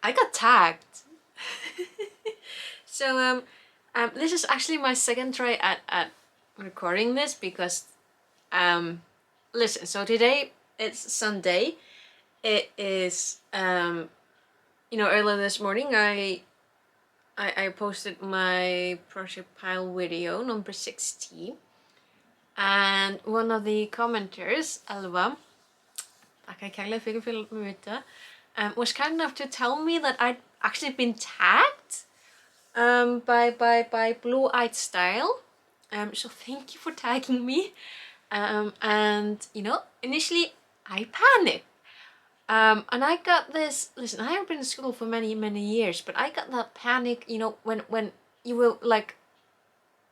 I got tagged. So this is actually my second try at recording this because listen, so today it's Sunday. It is you know, earlier this morning I posted my project pile video number 60, and one of the commenters, Alva, was kind enough to tell me that I'd actually been tagged by BlueEyedStyle. So thank you for tagging me. And you know, initially I panicked. And I got this, listen, I haven't been in school for many years, but I got that panic, you know, when you will like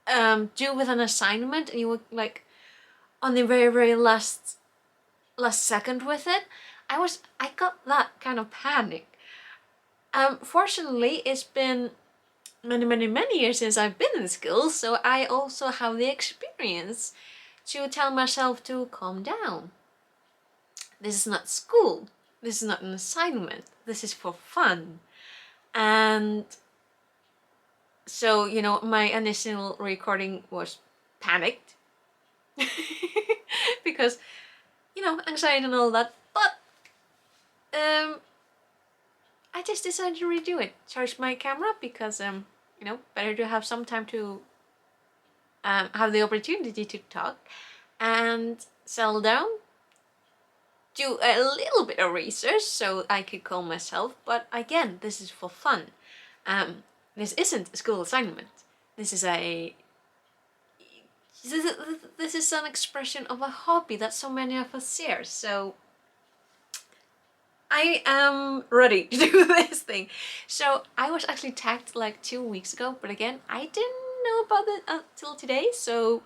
do with an assignment and you will like on the very last second with it. I got that kind of panic. Fortunately, it's been many years since I've been in school, so I also have the experience to tell myself to calm down. This is not school. This is not an assignment. This is for fun. And so, you know, my initial recording was panicked because, you know, anxiety and all that. But I just decided to redo it. Charge my camera because you know, better to have some time to have the opportunity to talk and settle down, do a little bit of research so I could calm myself. But again, this is for fun. This isn't a school assignment. This is an expression of a hobby that so many of us share. So I am ready to do this thing. So I was actually tagged like 2 weeks ago, but again, I didn't know about it until today. So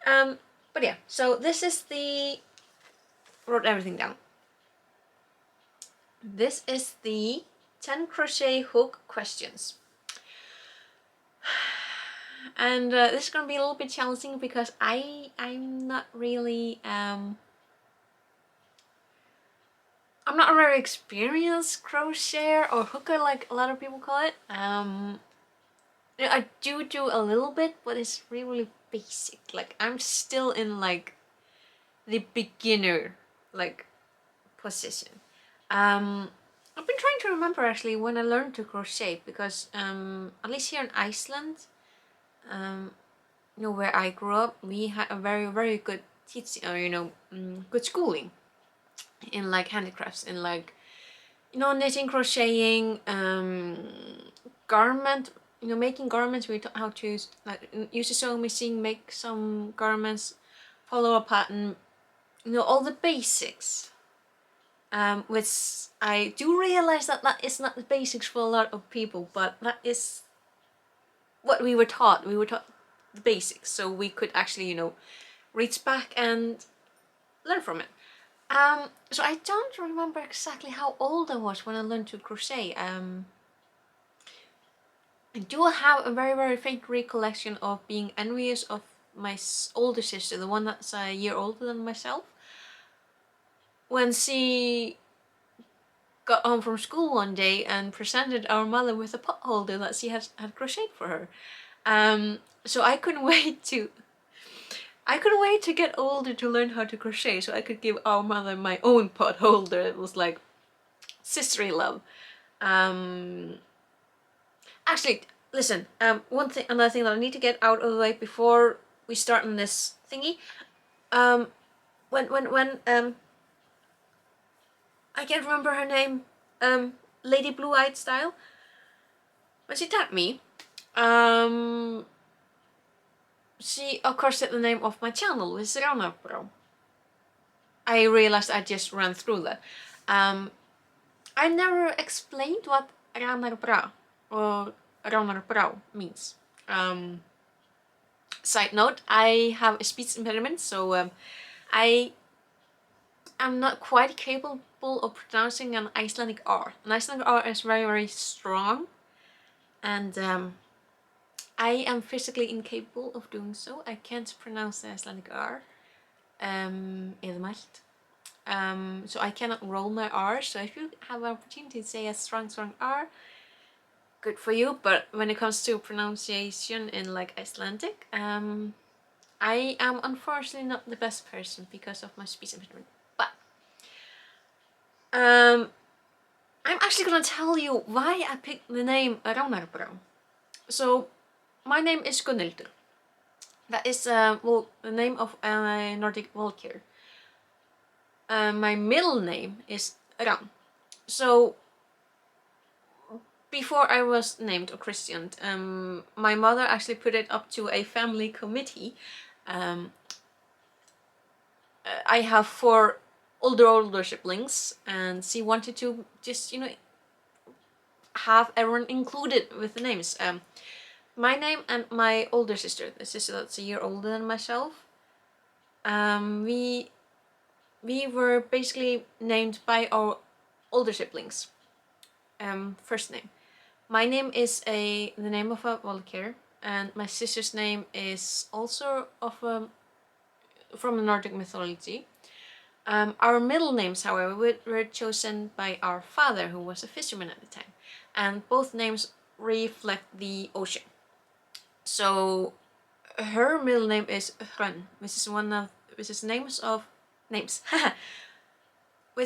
but yeah, so this is the, wrote everything down. This is the 10 crochet hook questions. And this is gonna be a little bit challenging because I'm not really I'm not a very experienced crocheter or hooker like a lot of people call it. I do a little bit, but it's really basic. Like I'm still in like the beginner like position. I've been trying to remember actually when I learned to crochet because at least here in Iceland, you know, where I grew up, we had a very good teaching, or you know, good schooling in like handicrafts, in like, you know, knitting, crocheting, garment, you know, making garments. We taught how to like use a sewing machine, make some garments, follow a pattern, you know, all the basics. Which I do realize that that is not the basics for a lot of people, but that is what we were taught. We were taught the basics, so we could actually, you know, reach back and learn from it. So I don't remember exactly how old I was when I learned to crochet. I do have a very faint recollection of being envious of my older sister, the one that's a year older than myself, when she got home from school one day and presented our mother with a pot holder that she had crocheted for her. So I couldn't wait to get older to learn how to crochet so I could give our mother my own pot holder. It was like sisterly love. Actually, listen, another thing that I need to get out of the way before we start on this thingy. When I can't remember her name, Lady BlueEyedStyle, when she tagged me, she of course said the name of my channel, which is Ránarbro. I realized I just ran through that. I never explained what Ránarbra or Ránarbrá means. Side note, I have a speech impediment, so I am not quite capable of pronouncing an Icelandic R. An Icelandic R is very strong, and I am physically incapable of doing so. I can't pronounce the Icelandic R. Eðmælt. so I cannot roll my R. So if you have an opportunity to say a strong R, good for you. But when it comes to pronunciation in like Icelandic, I am unfortunately not the best person because of my speech impediment. But I'm actually gonna tell you why I picked the name Ránarbrá. So my name is Gunnhildur. That is well, the name of a Nordic Valkyr. My middle name is Rán. So before I was named or christened, my mother actually put it up to a family committee. I have 4 older siblings, and she wanted to just, you know, have everyone included with the names. My name and my older sister, the sister that's a year older than myself, we were basically named by our older siblings. First name. My name is the name of a Valkyr, and my sister's name is also of from the Nordic mythology. Our middle names, however, were chosen by our father, who was a fisherman at the time, and both names reflect the ocean. So her middle name is Hrönn, which is one of which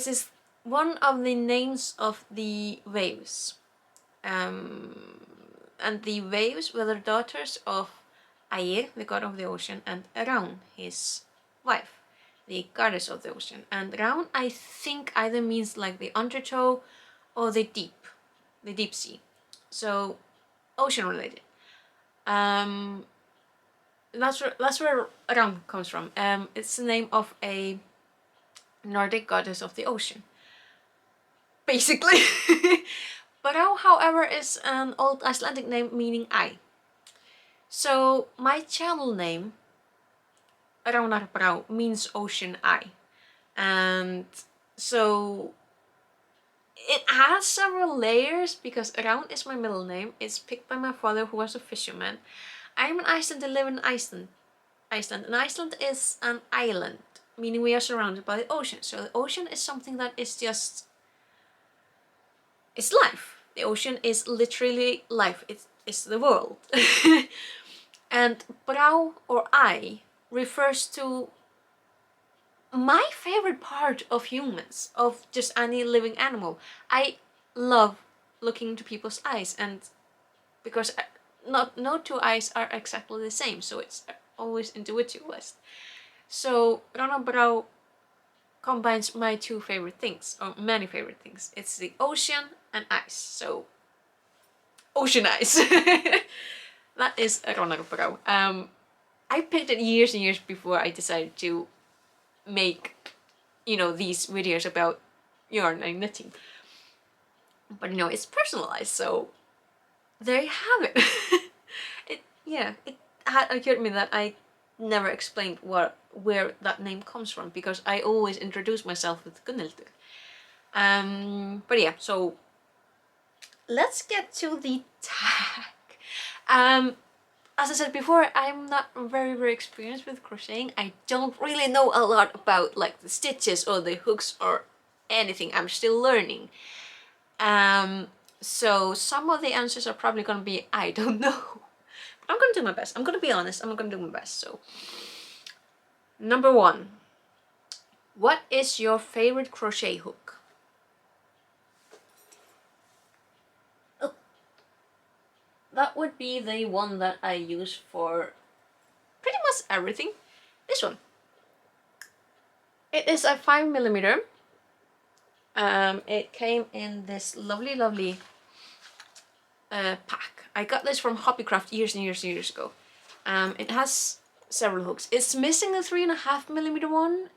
is one of the names of the waves. And the waves were the daughters of Ægir, the god of the ocean, and Rán, his wife, the goddess of the ocean. And Rán, I think, either means like the undertow or the deep sea. So ocean related. That's where Rán comes from. It's the name of a Nordic goddess of the ocean, basically. Brá, however, is an old Icelandic name meaning eye. So my channel name, Ránarbrá, means ocean eye. And so it has several layers because Rán is my middle name. It's picked by my father, who was a fisherman. I'm an Iceland, I live in Iceland. And Iceland is an island, meaning we are surrounded by the ocean. So the ocean is something that is just, it's life. The ocean is literally life. It's the world. And brá, or eye, refers to my favorite part of humans, of just any living animal. I love looking into people's eyes, and because no 2 eyes are exactly the same, so it's always individualist. So Ránarbrá combines my 2 favorite things, or many favorite things. It's the ocean and ice, so ocean ice. That is Ránarbrá. I picked it years and years before I decided to make, you know, these videos about yarn and knitting. But you know, it's personalized, so there you have it. It had occurred to me that I never explained where that name comes from, because I always introduce myself with Gunnhildur. But yeah, so let's get to the tag. As I said before, I'm not very experienced with crocheting. I don't really know a lot about like the stitches or the hooks or anything. I'm still learning. So some of the answers are probably gonna be I don't know. But I'm gonna do my best. I'm gonna be honest, I'm gonna do my best. So number 1. What is your favorite crochet hook? Oh, that would be the one that I use for pretty much everything. This one. It is a 5mm. It came in this lovely pack. I got this from Hobbycraft years and years ago. It has several hooks. It's missing a 3.5mm one.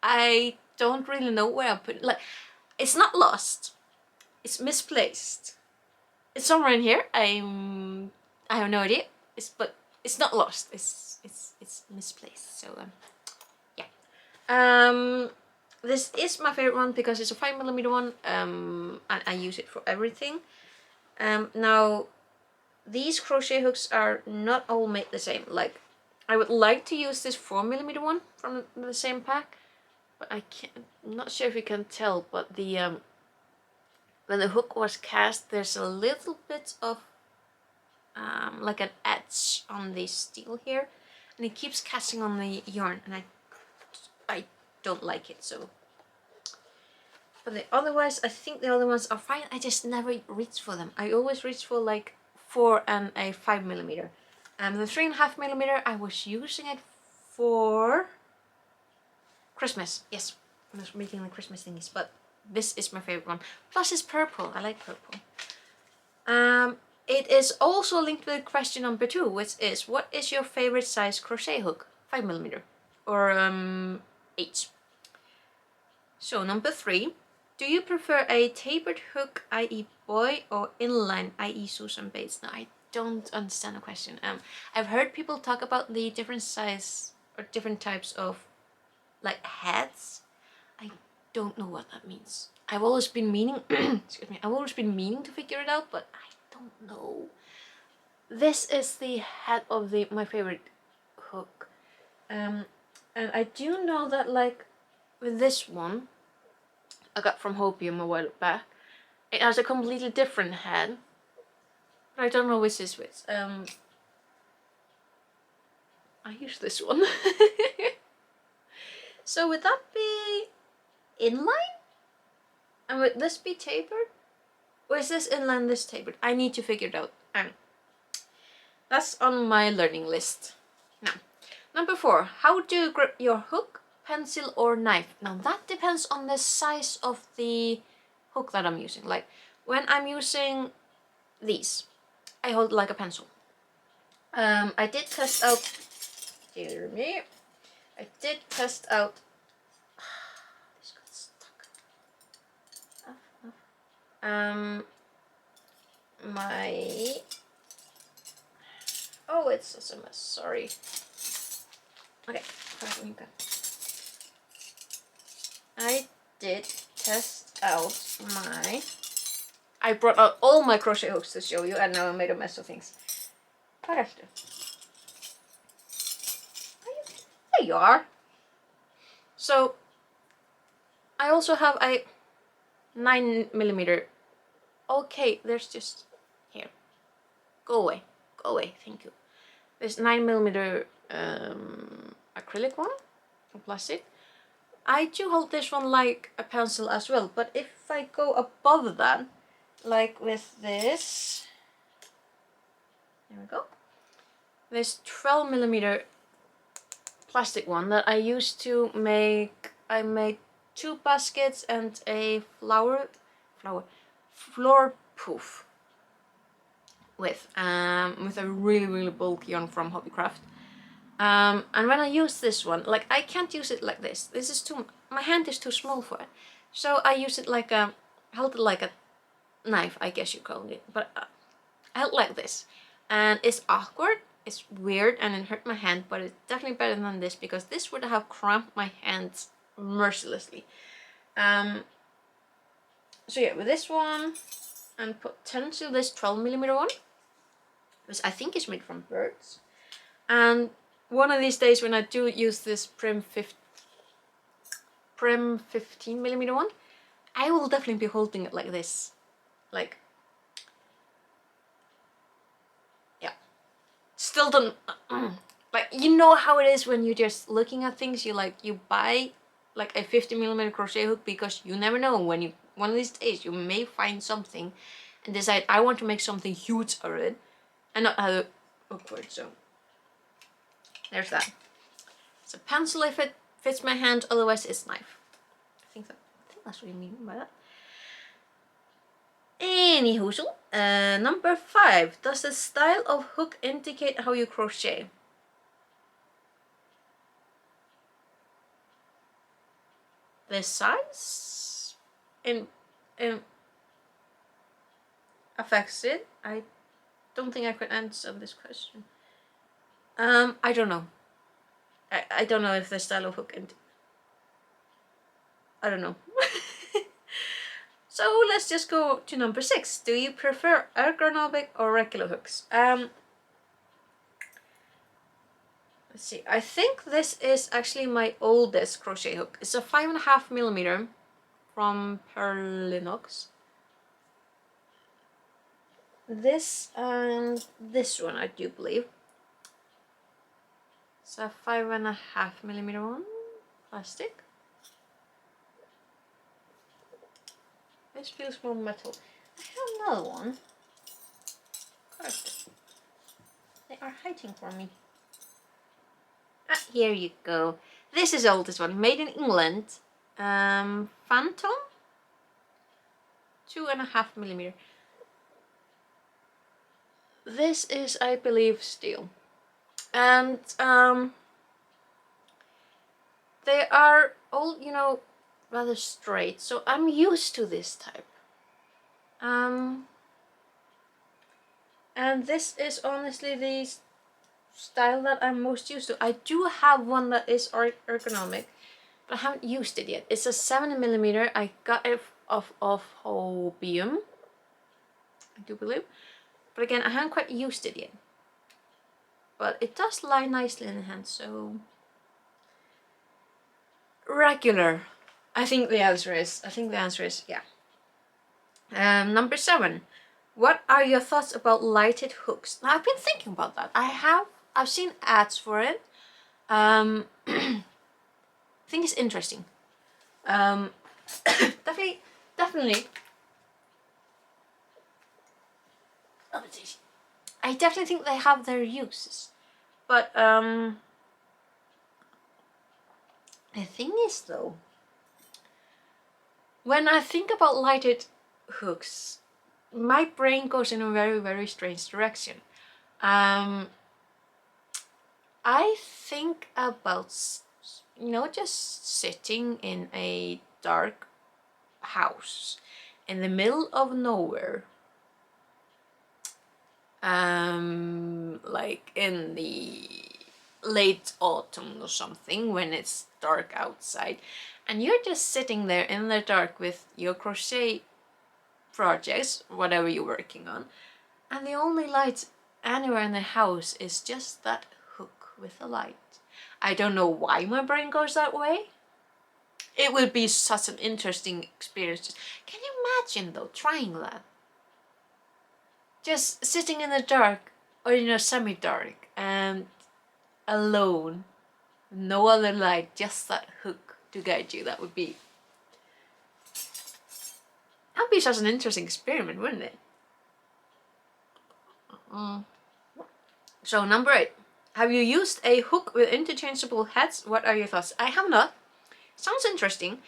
I don't really know where I put it. Like, it's not lost. It's misplaced. It's somewhere in here. I have no idea. But it's not lost. It's misplaced. So yeah. This is my favorite one because it's a 5mm one. And I use it for everything. Now, these crochet hooks are not all made the same. Like, I would like to use this 4mm one from the same pack, but I'm not sure if you can tell, but the when the hook was cast, there's a little bit of like an edge on the steel here, and it keeps catching on the yarn, and I don't like it. So, but otherwise, I think the other ones are fine. I just never reach for them. I always reach for like 4 and a 5mm. The 3.5mm, I was using it for Christmas. Yes, I was making the Christmas thingies, but this is my favorite one. Plus, it's purple. I like purple. It is also linked with question number 2, which is, what is your favorite size crochet hook? 5mm or 8. So number 3, do you prefer a tapered hook, i.e. boy, or inline, i.e. Susan Bates? No, I don't understand the question. I've heard people talk about the different size or different types of like heads. I don't know what that means. I've always been meaning, excuse me, I've always been meaning to figure it out, but I don't know. This is the head of my favorite hook. And I do know that like with this one, I got from Hopium a while back, it has a completely different head. But I don't know which is which. I use this one. So would that be inline? And would this be tapered? Or is this inline, this tapered? I need to figure it out. That's on my learning list. Now, number 4, how do you grip your hook, pencil, or knife? Now that depends on the size of the hook that I'm using. Like when I'm using these, I hold it like a pencil. I did test out, dear me, I did test out, this got stuck. My, oh, it's such a mess, sorry. Okay, I did test out I brought out all my crochet hooks to show you, and now I made a mess of things. There you are. So I also have a 9mm. Okay, there's just here. Go away, thank you. This 9mm acrylic one, plastic. I do hold this one like a pencil as well, but if I go above that, like with this, there we go, this 12mm plastic one that I used to make, I made 2 baskets and a floor poof with a really bulky yarn from Hobbycraft. And when I use this one, like I can't use it like this. This is too, my hand is too small for it. So I use it like a, held it like a knife, I guess you call it. But I held like this. And it's awkward, it's weird, and it hurt my hand, but it's definitely better than this, because this would have cramped my hands mercilessly. So yeah, with this one, and potentially this 12mm one, which I think is made from birds. And one of these days when I do use this Prim 15mm one, I will definitely be holding it like this. Like, yeah. Still don't, like, you know how it is when you're just looking at things, you buy like a 50mm crochet hook because you never know when you, one of these days you may find something and decide I want to make something huge out of it and not have it awkward. So there's that. It's a pencil if it fits my hand, otherwise it's knife. I think that's what you mean by that. Anywho, number 5. Does the style of hook indicate how you crochet? The size affects it. I don't think I can answer this question. I don't know. I don't know if the style of hook I don't know. So let's just go to number 6. Do you prefer ergonomic or regular hooks? let's see, I think this is actually my oldest crochet hook. It's a 5.5mm from Perlinox. This and this one, I do believe. It's a 5.5mm one, plastic. This feels more metal. I have another one. Gosh, they are hiding from me. Ah, here you go. This is the oldest one, made in England. Phantom, 2.5mm. This is, I believe, steel, and they are all, you know, rather straight. So I'm used to this type. And this is honestly the style that I'm most used to. I do have one that is ergonomic, but I haven't used it yet. It's a 7mm. I got it off Hobium, I do believe. But again, I haven't quite used it yet. But it does lie nicely in the hand, so... Regular. I think the answer is yeah. Number 7. What are your thoughts about lighted hooks? Now, I've been thinking about that. I've seen ads for it. I think it's interesting. Definitely. Oh, I definitely think they have their uses, but the thing is though, when I think about lighted hooks, my brain goes in a very, very strange direction. I think about, you know, just sitting in a dark house in the middle of nowhere, like in the late autumn or something, when it's dark outside, and you're just sitting there in the dark with your crochet projects, whatever you're working on, and the only light anywhere in the house is just that hook with a light. I don't know why my brain goes that way. It would be such an interesting experience. Can you imagine though, trying that? Just sitting in the dark, or you know, semi-dark, and alone, no other light, just that hook to guide you. That'd be such an interesting experiment, wouldn't it? So number 8, have you used a hook with interchangeable heads? What are your thoughts? I have not. Sounds interesting.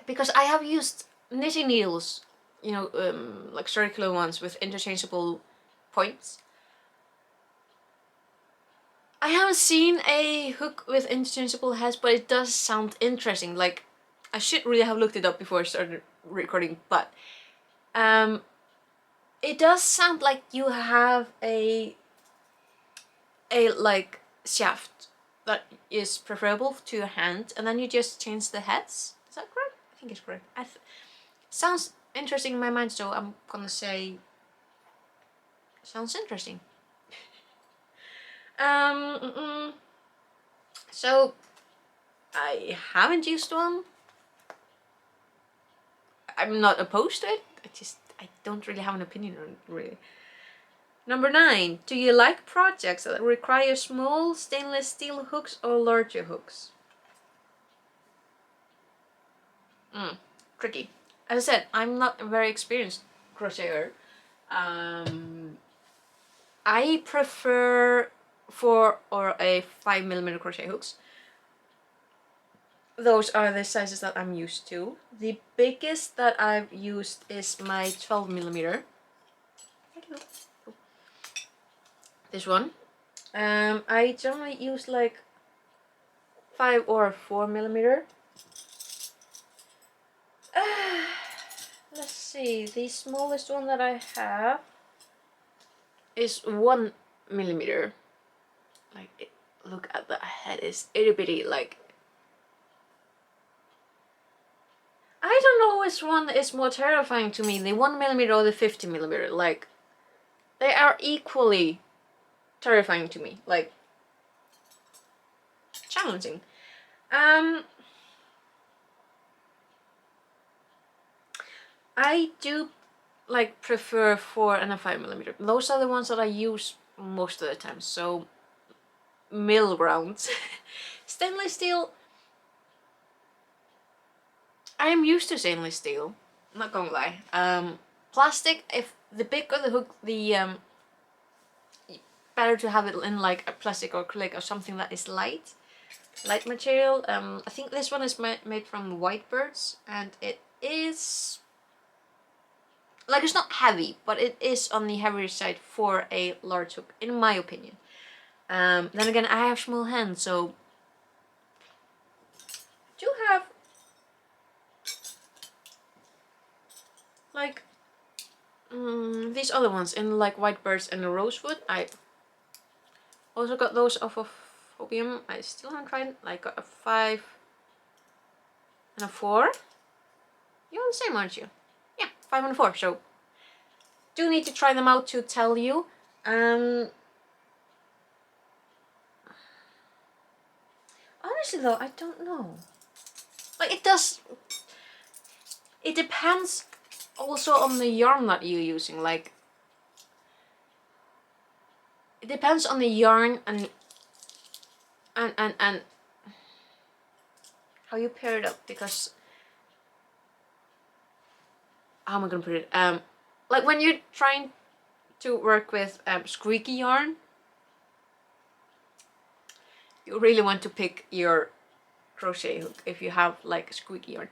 Because I have used knitting needles, you know, like circular ones with interchangeable points. I haven't seen a hook with interchangeable heads, but it does sound interesting. Like, I should really have looked it up before I started recording, but it does sound like you have a like shaft that is preferable to your hand, and then you just change the heads. Is that correct? I think it's correct. Sounds interesting in my mind, so I'm gonna say sounds interesting. So I haven't used one. I'm not opposed to it. I don't really have an opinion on it, really. Number 9, do you like projects that require small stainless steel hooks or larger hooks? Tricky. As I said, I'm not a very experienced crocheter. I prefer 4 or a 5mm crochet hooks. Those are the sizes that I'm used to. The biggest that I've used is my 12mm. This one. I generally use like 5 or 4mm. Let's see, the smallest one that I have is 1mm. Like, look at the head, it's itty bitty. Like, I don't know which one is more terrifying to me, the 1mm or the 50mm. Like, they are equally terrifying to me. Like, challenging. I do like prefer 4 and a 5mm. Those are the ones that I use most of the time. So middle ground. Stainless steel. I am used to stainless steel. Not gonna lie. Plastic. If the bigger the hook, the better to have it in like a plastic or acrylic or something that is light material. I think this one is made from Whitebirds, and it is like, it's not heavy, but it is on the heavier side for a large hook, in my opinion. Then again, I have small hands, so I do have like these other ones in like Whitebirds and Rosewood. I also got those off of Hobium. I still haven't tried. I got a 5 and a 4. You're the same, aren't you? Yeah, 5 and a 4. So do need to try them out to tell you. Honestly though, I don't know. Like, it depends also on the yarn that you're using. Like, it depends on the yarn and how you pair it up, because how am I gonna put it? Like, when you're trying to work with squeaky yarn, you really want to pick your crochet hook if you have like squeaky yarn.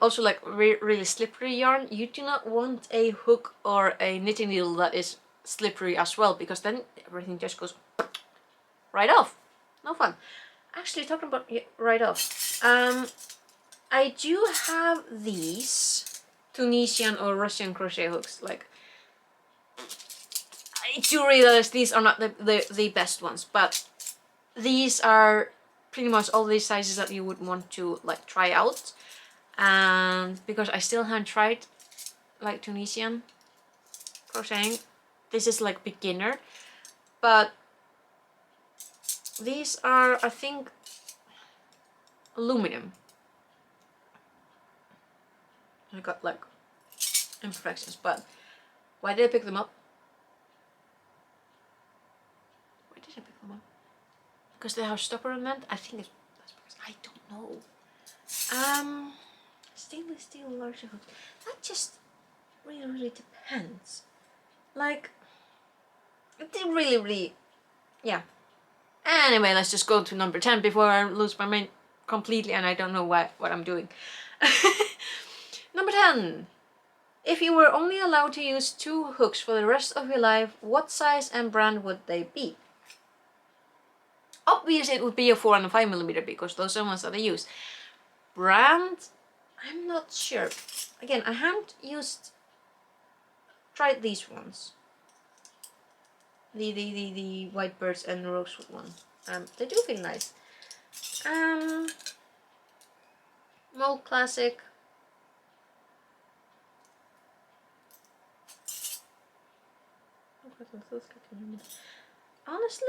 Also, like really slippery yarn, you do not want a hook or a knitting needle that is slippery as well, because then everything just goes right off. No fun. Actually, talking about right off, I do have these Tunisian or Russian crochet hooks. Like, I do realize these are not the best ones, but these are pretty much all these sizes that you would want to like try out. And because I still haven't tried like Tunisian crocheting, this is like beginner, but these are, I think, aluminum. I got like imperfections, but why did I pick them up? Why did I pick them up? Because they have stopper on them? I think that's because I don't know. Stainless steel larger hooks. That just really depends. Like, it really, yeah. Anyway, let's just go to number 10 before I lose my mind completely and I don't know what I'm doing. Number 10. If you were only allowed to use 2 hooks for the rest of your life, what size and brand would they be? Obviously, it would be a 4 and a 5mm because those are the ones that I use. Brand, I'm not sure. Again, I haven't tried these ones. The Whitebirds and Rosewood one. They do feel nice. Mold Classic. Honestly,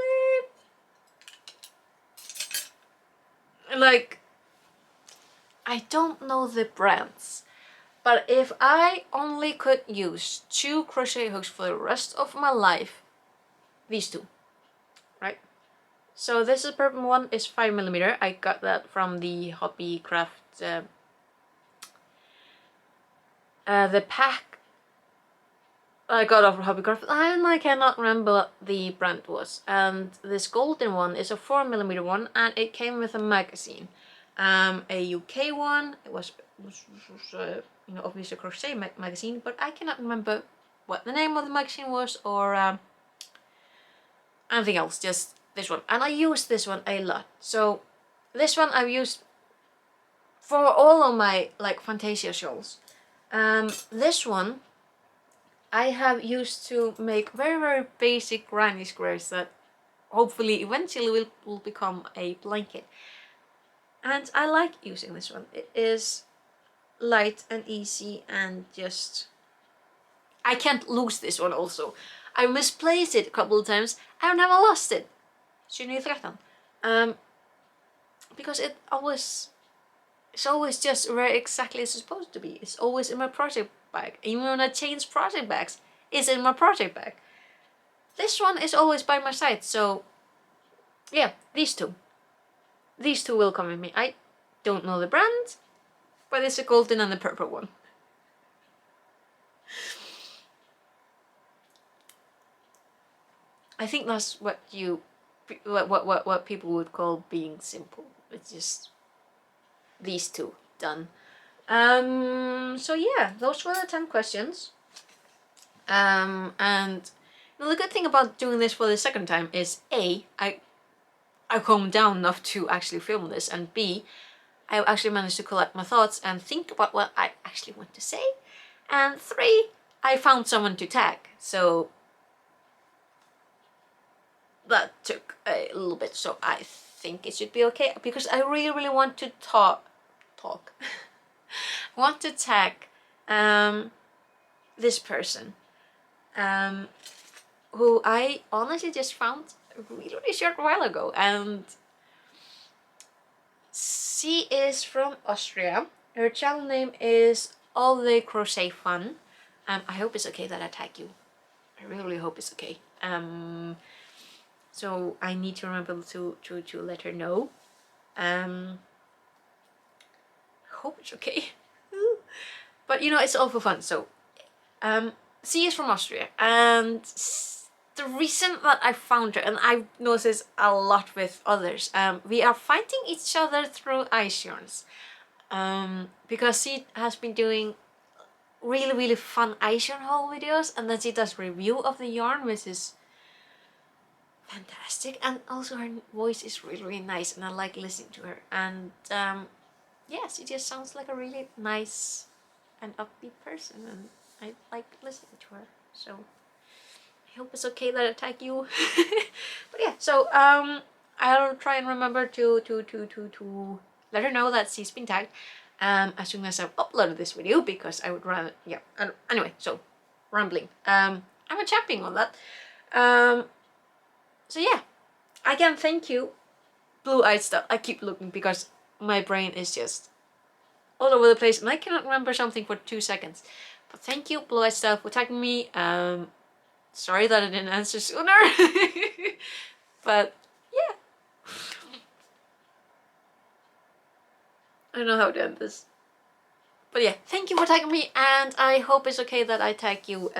like, I don't know the brands, but if I only could use 2 crochet hooks for the rest of my life, these 2, right? So this is purple one, is 5mm. I got that from the Hobbycraft, the pack I got off of Hobbycraft, and I cannot remember what the brand was. And this golden one is a 4mm one, and it came with a magazine. A UK one. It was you know, obviously a crochet magazine, but I cannot remember what the name of the magazine was or anything else. Just this one, and I used this one a lot. So this one I've used for all of my like Fantasia shawls. This one I have used to make very basic granny squares that hopefully eventually will become a blanket. And I like using this one. It is light and easy and just... I can't lose this one also. I misplaced it a couple of times. I've never lost it. 2913. because it's always just where exactly it's supposed to be. It's always in my project bag. Even when I change project bags, it's in my project bag. This one is always by my side, so yeah, these two. These two will come with me. I don't know the brand, but it's a golden and a purple one. I think that's what people would call being simple. It's just these two done. So yeah, those were the 10 questions. And the good thing about doing this for the second time is A, I calmed down enough to actually film this, and B, I actually managed to collect my thoughts and think about what I actually want to say, and 3, I found someone to tag, so that took a little bit, so I think it should be okay, because I really want to talk. I want to tag this person, who I honestly just found a really short while ago, and she is from Austria. Her channel name is All The Crochet Fun. I hope it's okay that I tag you. I really hope it's okay. So I need to remember to let her know. I hope it's okay. But you know, it's all for fun. So she is from Austria, and the reason that I found her, and I've noticed a lot with others, we are fighting each other through ice yarns, because she has been doing really fun ice yarn haul videos, and then she does review of the yarn, which is fantastic, and also her voice is really nice, and I like listening to her, and yeah, she just sounds like a really nice and upbeat person, and I like listening to her, so I hope it's okay that I tag you. But yeah, so I'll try and remember to let her know that she's been tagged as soon as I've uploaded this video, because I would rather, yeah, anyway, so rambling. I'm a champion on that. So yeah, again, thank you, BlueEyedStyle. I keep looking because my brain is just all over the place and I cannot remember something for 2 seconds. But thank you, BlueEyedStyle, for tagging me. Sorry that I didn't answer sooner. But yeah. I don't know how to end this. But yeah, thank you for tagging me, and I hope it's okay that I tag you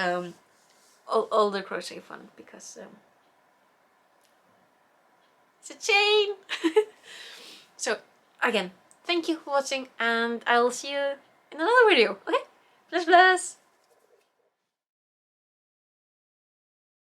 all the crochet fun, because it's a chain. So again, thank you for watching, and I'll see you in another video. Okay, bless bless.